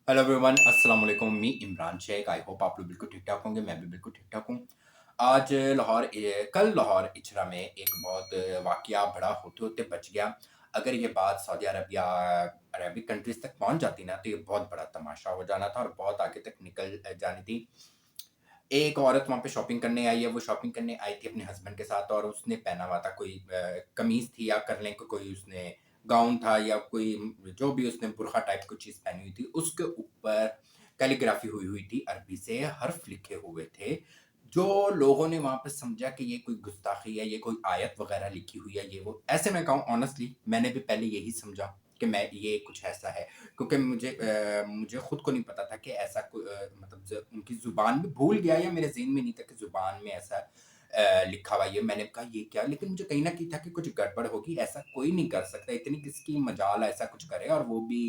Hello everyone, अस्सलाम वालेकुम। मी Imran Sheikh. I hope आप लोग बिल्कुल ठीक ठाक होंगे। मैं भी बिल्कुल ठीक ठाक हूँ। आज कल लाहौर इचरा में एक बहुत वाकया बड़ा होते होते बच गया। अगर ये बात सऊदी अरब या अरबिक कंट्रीज तक पहुंच जाती ना तो ये बहुत बड़ा तमाशा हो जाना था और बहुत आगे तक निकल जानी थी। एक औरत वहाँ पे शॉपिंग करने आई है। वो शॉपिंग करने आई थी अपने हस्बैंड के साथ और उसने पहना हुआ था कोई कमीज थी या कर लें कोई उसने गाउन था या कोई जो भी उसने बुरखा टाइप की चीज़ पहनी हुई थी। उसके ऊपर कैलीग्राफी हुई हुई थी, अरबी से हर्फ लिखे हुए थे। जो लोगों ने वहाँ पे समझा कि ये कोई गुस्ताखी है, ये कोई आयत वगैरह लिखी हुई है, ये वो। ऐसे मैं कहूँ ऑनेस्टली मैंने भी पहले यही समझा कि मैं ये कुछ ऐसा है, क्योंकि मुझे खुद को नहीं पता था कि ऐसा मतलब उनकी जुबान में भूल गया या मेरे ज़हन में नहीं था कि जुबान में ऐसा लिखा हुआ ये। मैंने कहा ये क्या, लेकिन मुझे कहीं ना कहीं था कि कुछ गड़बड़ होगी, ऐसा कोई नहीं कर सकता, इतनी किसकी मजाल ऐसा कुछ करे और वो भी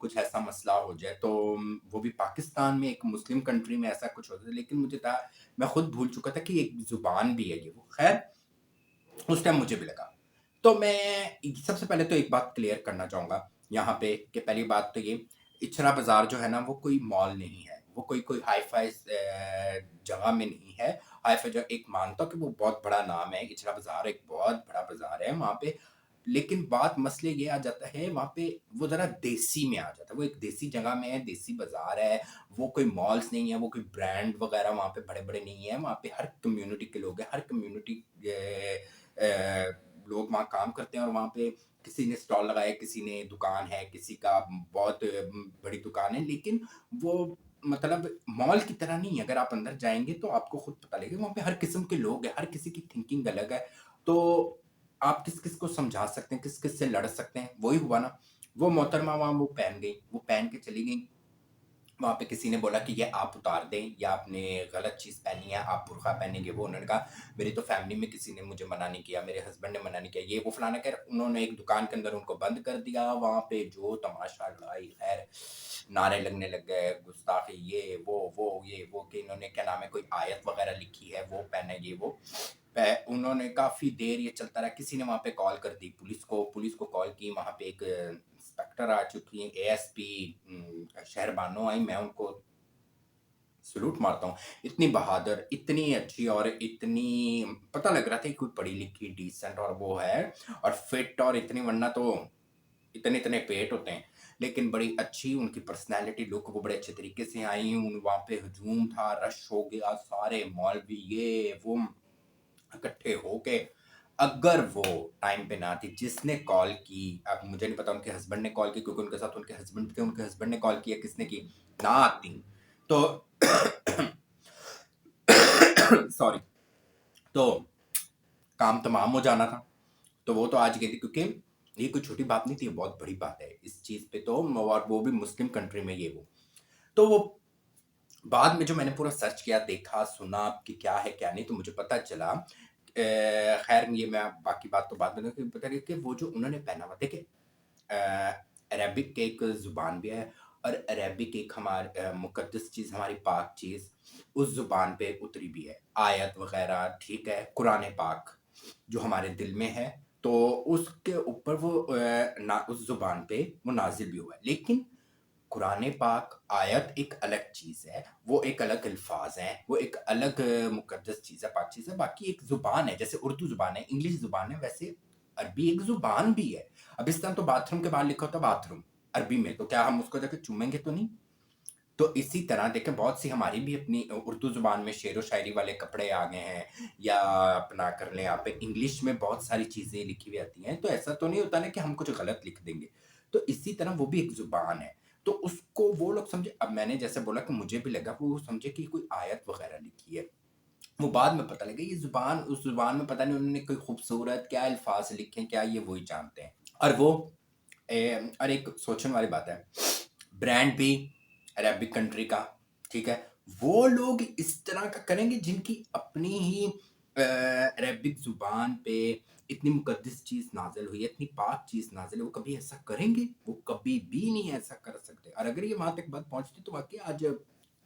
कुछ ऐसा मसला हो जाए। तो वो भी पाकिस्तान में, एक मुस्लिम कंट्री में ऐसा कुछ होता है। लेकिन मुझे था, मैं खुद भूल चुका था कि एक जुबान भी है ये वो। खैर, उस टाइम मुझे भी लगा। तो मैं सबसे पहले तो एक बात क्लियर करना चाहूँगा यहाँ पे कि पहली बात तो ये, इचरा बाज़ार जो है ना वो कोई मॉल नहीं है। वो कोई हाई-फ़ाई जगह में नहीं है। हाई-फ़ाई जगह एक मानता हूँ कि वो बहुत बड़ा नाम है, इचरा बाज़ार एक बहुत बड़ा बाज़ार है वहाँ पे। लेकिन बात मसले ये आ जाता है वहाँ पे, वो ज़रा देसी में आ जाता है। वो एक देसी जगह में है, देसी बाज़ार है। वो कोई मॉल्स नहीं है, वो कोई ब्रांड वग़ैरह वहाँ पे बड़े-बड़े नहीं हैं। वहाँ पे हर कम्युनिटी के लोग हैं, हर कम्युनिटी लोग वहाँ काम करते हैं और वहाँ पे किसी ने स्टॉल लगाया है, किसी ने दुकान है, किसी का बहुत बड़ी दुकान है। लेकिन वो मतलब मॉल की तरह नहीं है। अगर आप अंदर जाएँगे तो आपको खुद पता लगेगा, वहाँ पे हर किस्म के लोग हैं, हर किसी की थिंकिंग अलग है। तो आप किस-किस को समझा सकते हैं, किस-किस से लड़ सकते हैं, वही हुआ ना। वो मोहतरमा वहाँ वो पहन गई, वो पहन के चली गईं। वहाँ पे किसी ने बोला कि ये आप उतार दें, या आपने गलत चीज़ पहनी है, आप बुर्का पहनेंगे। वो उन्होंने कहा मेरी तो फैमिली में किसी ने मुझे मना नहीं किया, मेरे हस्बैंड ने मना नहीं किया, ये वो फलाना। खैर उन्होंने एक दुकान के अंदर उनको बंद कर दिया। वहाँ पे जो तमाशा, लड़ाई, खैर नारे लगने लग गए, गुस्ताखी, ये वो ये वो, कि इन्होंने क्या नाम है कोई आयत वगैरह लिखी है वो पहने, ये वो। उन्होंने काफ़ी देर ये चलता रहा। किसी ने वहाँ पे कॉल कर दी पुलिस को कॉल की। वहाँ पे एक इंस्पेक्टर आ चुकी हैं, एएसपी शहर बानो आई। मैं उनको सैल्यूट मारता हूँ। इतनी बहादुर, इतनी अच्छी और इतनी, पता लग रहा था कि कोई पढ़ी लिखी, डिसेंट और वो है और फिट, और इतनी, वरना तो इतने-इतने पेट होते हैं। लेकिन बड़ी अच्छी उनकी पर्सनैलिटी, लुक, वो बड़े अच्छे तरीके से आई। वहाँ पे हुजूम था, रश हो गया, सारे मौलवी ये वो इकट्ठे होके। अगर वो टाइम पे ना आती, जिसने कॉल की, अब मुझे नहीं पता उनके हस्बैंड ने कॉल की क्योंकि उनके साथ उनके हस्बैंड थे, उनके हस्बैंड ने कॉल किया, किसने की, ना आती तो सॉरी, तो काम तमाम हो जाना था। तो वो तो आज गई थी, क्योंकि ये कोई छोटी बात नहीं थी, ये बहुत बड़ी बात है इस चीज़ पे तो, और वो भी मुस्लिम कंट्री में, ये वो। तो वो बाद में जो मैंने पूरा सर्च किया, देखा, सुना कि क्या है क्या नहीं, तो मुझे पता चला। खैर ये मैं बाकी बात तो बाद में पता लगी कि वो जो उन्होंने पहना हुआ, देखिए अरेबिक एक ज़ुबान भी है और अरेबिक एक मुक़द्दस चीज़, हमारी पाक चीज़ उस ज़ुबान पे उतरी भी है। आयत वग़ैरह ठीक है, कुरान पाक जो हमारे दिल में है, तो उसके ऊपर वो ना उस ज़ुबान पे वो नाज़िल भी हुआ है। लेकिन कुरान पाक आयत एक अलग चीज़ है, वो एक अलग अल्फ़ाज़ हैं, वो एक अलग मुक़द्दस चीज़ है, पाक चीज़ है। बाकी एक ज़ुबान है, जैसे उर्दू ज़ुबान है, इंग्लिश ज़ुबान है, वैसे अरबी एक ज़ुबान भी है। अब इस तरह तो बाथरूम के बाहर लिखा होता है बाथरूम, अरबी में, तो क्या हम उसको जाके चूमेंगे तो नहीं? तो इसी तरह देखें, बहुत सी हमारी भी अपनी उर्दू ज़ुबान में शेरो शायरी वाले कपड़े आ गए हैं, या अपना कर लें आप, इंग्लिश में बहुत सारी चीज़ें लिखी हुई आती हैं, तो ऐसा तो नहीं होता ना कि हम कुछ गलत लिख देंगे। तो इसी तरह वो भी एक ज़ुबान है। तो उसको वो लोग समझे, अब मैंने जैसे बोला कि मुझे भी लगा कि वो समझे कि कोई आयत वग़ैरह लिखी है। वो बाद में पता लगा ये ज़ुबान, उस ज़ुबान में पता नहीं उन्होंने कोई खूबसूरत क्या अल्फ़ाज़ लिखे हैं, क्या, ये वो ही जानते हैं। और वो और एक सोचने वाली बात है, ब्रांड भी अरेबिक कंट्री का, ठीक है? वो लोग इस तरह का करेंगे जिनकी अपनी ही अरेबिक ज़ुबान पे इतनी मुक़द्दस चीज़ नाज़िल हुई है, इतनी पाक चीज़ नाज़िल है, वो कभी ऐसा करेंगे? वो कभी भी नहीं ऐसा कर सकते। और अगर ये वहाँ तक बात पहुँचती तो वाक़ई आज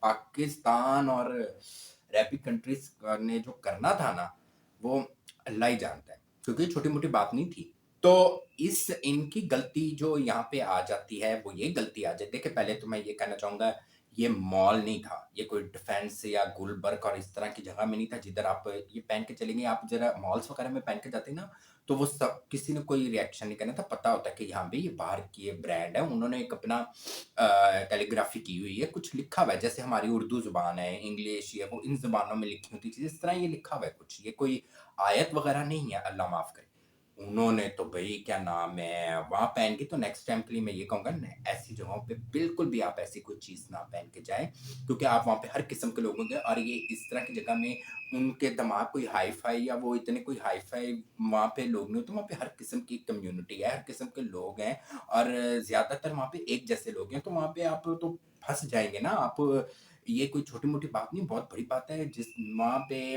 पाकिस्तान और अरेबिक कंट्रीज़ ने जो करना था ना, वो अल्लाह ही जानता है, क्योंकि ये छोटी-मोटी बात नहीं थी। تو اس ان کی غلطی جو یہاں پہ آ جاتی ہے وہ یہ غلطی آ جاتی ہے. دیکھیں پہلے تو میں یہ کہنا چاہوں گا یہ مال نہیں تھا, یہ کوئی ڈیفینس یا گلبرگ اور اس طرح کی جگہ میں نہیں تھا جدھر آپ یہ پہن کے چلیں گے. آپ ذرا مالس وغیرہ میں پہن کے جاتے ہیں نا تو وہ سب کسی نے کوئی ریئیکشن نہیں کرنا تھا, پتا ہوتا ہے کہ یہاں پہ یہ باہر کی برانڈ ہے, انہوں نے ایک اپنا کیلیگرافی کی ہوئی ہے, کچھ لکھا ہوا ہے جیسے ہماری اردو زبان ہے, انگلش ہے, وہ ان زبانوں میں لکھی ہوتی ہے, اس طرح یہ لکھا ہوا ہے کچھ, یہ کوئی آیت وغیرہ نہیں ہے, اللہ معاف کرے. انہوں نے تو بھائی کیا نام ہے وہاں پہن کے, تو نیکسٹ ٹائم کے لیے میں یہ کہوں گا ایسی جگہوں پہ بالکل بھی آپ ایسی کوئی چیز نہ پہن کے جائیں, کیونکہ آپ وہاں پہ ہر قسم کے لوگ ہوں گے, اور یہ اس طرح کی جگہ میں ان کے دماغ کوئی ہائی فائی یا وہ اتنے کوئی ہائی فائی وہاں پہ لوگ نہیں ہوتے, وہاں پہ ہر قسم کی کمیونٹی ہے, ہر قسم کے لوگ ہیں, اور زیادہ تر وہاں پہ ایک جیسے لوگ ہیں, تو وہاں پہ آپ تو پھنس جائیں گے نا آپ. یہ کوئی چھوٹی موٹی بات نہیں, بہت بڑی بات ہے. جس وہاں پہ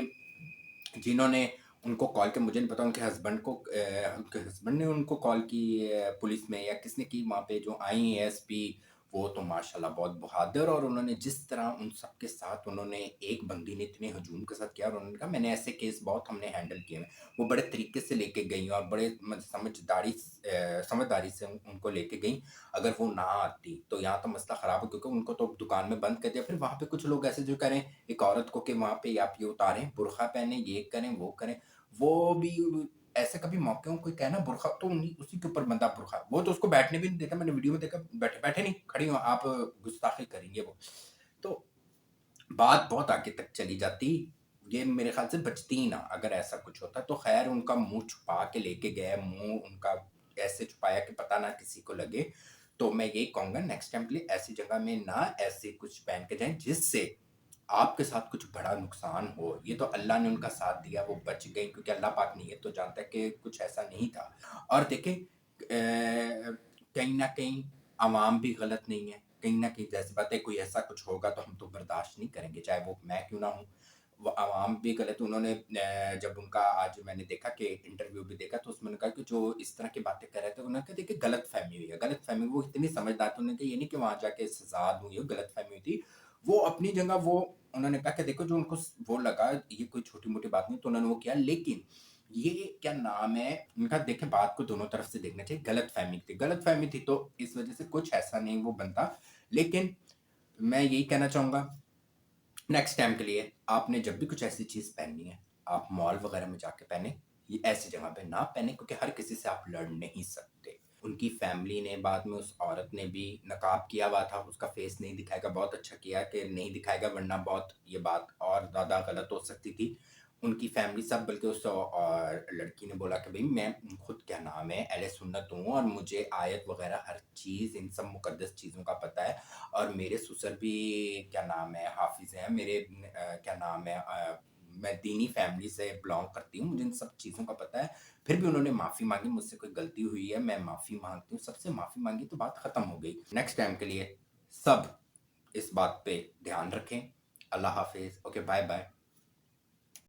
جنہوں نے ان کو کال کیا, مجھے نہیں پتا ان کے ہسبینڈ نے ان کو کال کی پولیس میں یا کس نے کی, وہاں پہ جو آئی ہیں ایس پی وہ تو ماشاءاللہ بہت بہادر, اور انہوں نے جس طرح ان سب کے ساتھ انہوں نے ایک بندی نے اتنے ہجوم کے ساتھ کیا, اور انہوں نے کہا میں نے ایسے کیس بہت ہم نے ہینڈل کیے ہیں, وہ بڑے طریقے سے لے کے گئیں اور بڑے سمجھداری سے ان کو لے کے گئیں. اگر وہ نہ آتی تو یہاں تو مسئلہ خراب ہو, کیونکہ ان کو تو دکان میں بند کر دیا. پھر وہاں پہ کچھ لوگ ایسے جو کریں ایک عورت کو کہ وہاں پہ آپ یہ اتاریں برقع پہنیں, یہ کریں وہ کریں, وہ بھی ایسے کبھی موقع کوئی کہنا برقع تو اسی کے اوپر بندہ برقع, وہ تو اس کو بیٹھنے بھی نہیں دیتا, میں نے ویڈیو میں دیکھا بیٹھے نہیں, کھڑی ہو آپ گستاخی کریں گے وہ, تو بات بہت آگے تک چلی جاتی. یہ میرے خیال سے بچتی ہی نہ اگر ایسا کچھ ہوتا. تو خیر ان کا منہ چھپا کے لے کے گئے, منہ ان کا ایسے چھپایا کہ پتہ نہ کسی کو لگے. تو میں یہی کہوں گا نیکسٹ ٹائم کے لیے ایسی جگہ میں نہ ایسے کچھ پہن کے جائیں جس سے آپ کے ساتھ کچھ بڑا نقصان ہو. یہ تو اللہ نے ان کا ساتھ دیا, وہ بچ گئی, کیونکہ اللہ پاک نہیں ہے تو جانتا ہے کہ کچھ ایسا نہیں تھا. اور دیکھیں کہیں نہ کہیں عوام بھی غلط نہیں ہے, کہیں نہ کہیں جیسی بات ہے کوئی ایسا کچھ ہوگا تو ہم تو برداشت نہیں کریں گے, چاہے وہ میں کیوں نہ ہوں. وہ عوام بھی غلط, انہوں نے جب ان کا آج میں نے دیکھا کہ انٹرویو بھی دیکھا تو اس میں نے کہا کہ جو اس طرح کی باتیں کر رہے تھے انہوں نے کہا دیکھیں غلط فہمی ہوئی ہے, غلط فہمی, وہ اتنی سمجھدار تھے, انہوں نے کہا یہ نہیں کہ وہاں جا کے سزا دوں, یہ غلط فہمی ہوئی تھی وہ اپنی جگہ. وہ انہوں نے کہا کہ دیکھو جو ان کو وہ لگا یہ کوئی چھوٹی موٹی بات نہیں, تو انہوں نے وہ کیا, لیکن یہ کیا نام ہے ان کا دیکھیں بات کو دونوں طرف سے دیکھنا چاہیے. غلط فہمی تھی تو اس وجہ سے کچھ ایسا نہیں وہ بنتا. لیکن میں یہی کہنا چاہوں گا نیکسٹ ٹائم کے لیے آپ نے جب بھی کچھ ایسی چیز پہننی ہے آپ مال وغیرہ میں جا کے پہنیں, یہ ایسی جگہ پہ نہ پہنیں, کیونکہ ہر کسی سے آپ لڑ نہیں سکتے. ان کی فیملی نے بعد میں اس عورت نے بھی نقاب کیا ہوا تھا, اس کا فیس نہیں دکھائے گا, بہت اچھا کیا کہ نہیں دکھائے گا, ورنہ بہت یہ بات اور زیادہ غلط ہو سکتی تھی. ان کی فیملی سب, بلکہ اس لڑکی نے بولا کہ بھئی میں خود کیا نام ہے اہل سنت ہوں, اور مجھے آیت وغیرہ ہر چیز ان سب مقدس چیزوں کا پتہ ہے, اور میرے سسر بھی کیا نام ہے حافظ ہیں, میرے کیا نام ہے میں دینی فیملی سے بلانگ کرتی ہوں, مجھے ان سب چیزوں کا پتہ ہے. پھر بھی انہوں نے معافی مانگی, مجھ سے کوئی غلطی ہوئی ہے میں معافی مانگتی ہوں, سب سے معافی مانگی تو بات ختم ہو گئی. نیکسٹ ٹائم کے لیے سب اس بات پہ دھیان رکھیں. اللہ حافظ. Okay bye bye.